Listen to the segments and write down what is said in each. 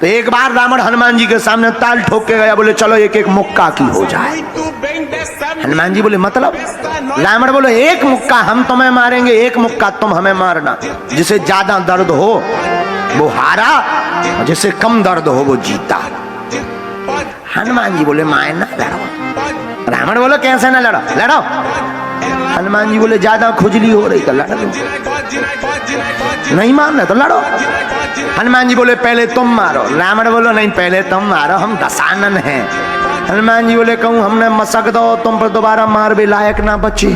तो एक बार रावण हनुमान जी के सामने ताल ठोक के गया, बोले चलो एक एक मुक्का की हो जाए। हनुमान जी बोले मतलब? रावण बोले एक मुक्का हम तुम्हें मारेंगे, एक मुक्का तुम हमें मारना। जिसे ज्यादा दर्द हो वो हारा, और जिसे कम दर्द हो वो जीता। हनुमान जी बोले मैं ना लड़ो। रावण बोले कैसे ना लड़ो? लड़ो। हनुमान जी बोले ज्यादा खुजली हो रही तो लड़ लो, नहीं मारना तो लड़ो। हनुमान जी बोले पहले तुम मारो। रावण बोलो नहीं पहले तुम मारो, हम दशानन हैं। हनुमान जी बोले कहूं हमने मसक दो तुम पर दोबारा मार भी लायक ना बचे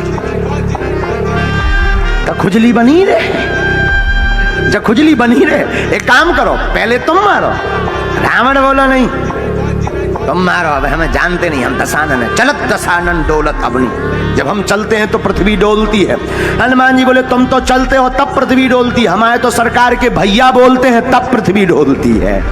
तो खुजली बनी रहे। जब खुजली बनी रहे एक काम करो पहले तुम मारो। रावण बोलो नहीं तुम मारो, अब हमें जानते नहीं, हम दशानन है। चलत दशानन डोलत अवनी, जब हम चलते हैं तो पृथ्वी डोलती है। हनुमान जी बोले तुम तो चलते हो तब पृथ्वी डोलती है, हमारे तो सरकार के भैया बोलते हैं तब पृथ्वी डोलती है।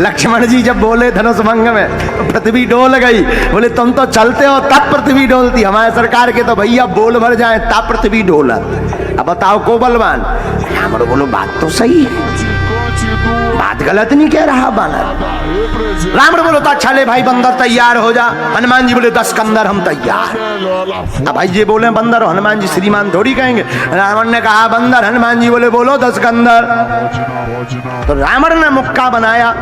लक्ष्मण जी जब बोले धनुष भंग में तो पृथ्वी डोल गई। बोले तुम तो चलते हो तब पृथ्वी डोलती, हमारे सरकार के तो भैया बोल भर जाए तब पृथ्वी डोला। अब बताओ को बलवान? रावण बोलो बात तो सही है, बात गलत नहीं कह रहा बानर। रावण बोलो तो अच्छा ले भाई बंदर तैयार हो जा। हनुमान जी बोले 10 कंदर हम तैयार। अब भाई ये बोले बंदर, हनुमान जी श्रीमान थोड़ी कहेंगे। रावण ने कहा बंदर, हनुमान जी बोले बोलो 10 कंदर। तो रावण ने मुक्का बनाया।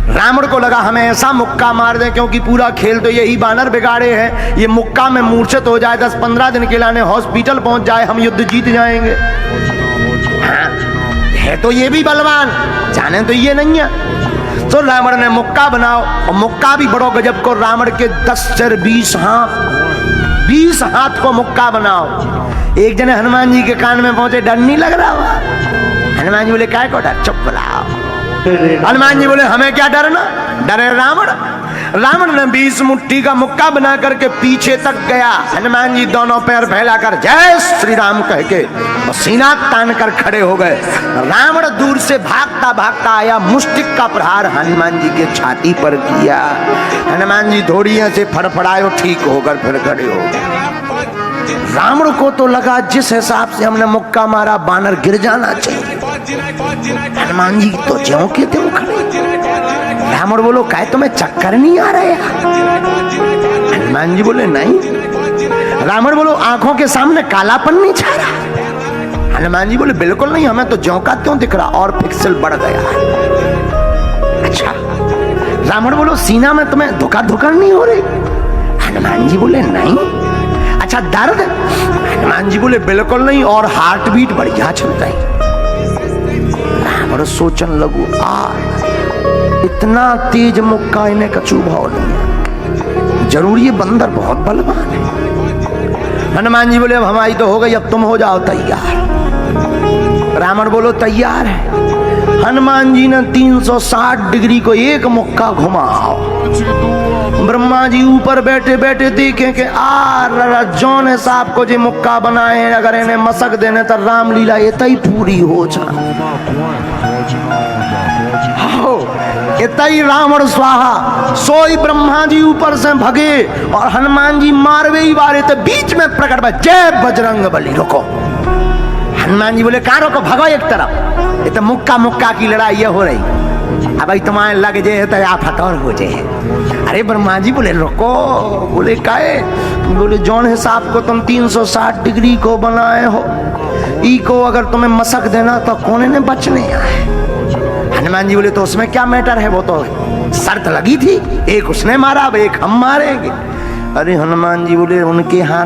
रावण को लगा हमें ऐसा मुक्का मार दे, क्योंकि पूरा खेल तो यही बानर बिगाड़े हैं, ये मुक्का में मूर्छित हो जाए, 10-15 दिन के लाने हॉस्पिटल पहुंच जाए, हम युद्ध जीत जाएंगे। हाँ, है तो ये भी बलवान, जाने तो ये नहीं है। तो रावण ने मुक्का बनाओ, और मुक्का भी बड़ो गजब को, रावण के 10 सिर 20 हाथ, 20 हाथ को मुक्का बनाओ। एक जने हनुमान जी के कान में पहुंचे, डर नहीं लग रहा हुआ? हनुमान जी बोले काय को डर, चुप रहो। हनुमान जी बोले हमें क्या डरना, डरे रावण। रावण ने 20 मुट्ठी का मुक्का बना करके पीछे तक गया। हनुमान जी दोनों पैर फैलाकर जय श्री राम कह के सीना तान कर खड़े हो गए। रावण दूर से भागता भागता आया, मुष्टिक का प्रहार हनुमान जी के छाती पर किया। हनुमान जी थोड़ियों से फड़फड़ाए, ठीक होकर फिर खड़े हो गए। रावण को तो लगा जिस हिसाब से हमने मुक्का मारा बानर गिर जाना चाहिए। हनुमान जी तो ज्यों के त्यों खड़े। रावण बोलो काय तुम्हें चक्कर नहीं आ रहा है? हनुमान जी बोले नहीं। रावण बोलो आंखों के सामने कालापन नहीं छा रहा? हनुमान जी बोले बिल्कुल नहीं, हमें तो ज्यों का त्यों दिख रहा, और पिक्सल बढ़ गया। अच्छा। रावण बोलो सीना में तुम्हें धुका धुका नहीं हो रही? हनुमान जी बोले नहीं। अच्छा दर्द? हनुमान जी बोले बिल्कुल नहीं, और हार्ट बीट बढ़िया चलता है। रावण सोचन लगू इतना तेज मुक्का इन्हें कछु भाव नहीं है, जरूर ये बंदर बहुत बलवान है। हनुमान जी बोले अब हमारी तो हो गई, अब तुम हो जाओ तैयार। रावण बोलो तैयार है। हनुमान जी ने 360 डिग्री को एक मुक्का घुमाओ। ब्रह्मा जी ऊपर बैठे बैठे देखें कि जौन साहब को जो मुक्का बनाए, अगर इन्हें मसक देने तो रामलीला इतना ही पूरी हो जाए। इतना ही रावण स्वाहा। सोई ब्रह्मा जी ऊपर से भगे और हनुमान जी मारवे ही वाले थे, बीच में प्रकट हुआ जय बजरंग बली। रुको। हनुमान जी बोले कहाँ रोको, भगो एक तरफ, ये तो मुक्का मुक्का की लड़ाई हो रही। अब भाई तुम्हारे लग जे तो आप हथौर हो जे। अरे ब्रह्मा जी बोले रुको। बोले काहे? बोले जौन हिसाब को तुम 360 डिग्री को बनाए हो, ई को अगर तुम्हें मसक देना तो कौन ने बचने आए? हनुमान जी बोले तो उसमें क्या मैटर है, वो तो शर्त लगी थी, एक उसने मारा अब एक हम मारेंगे। अरे हनुमान जी बोले उनके हाथ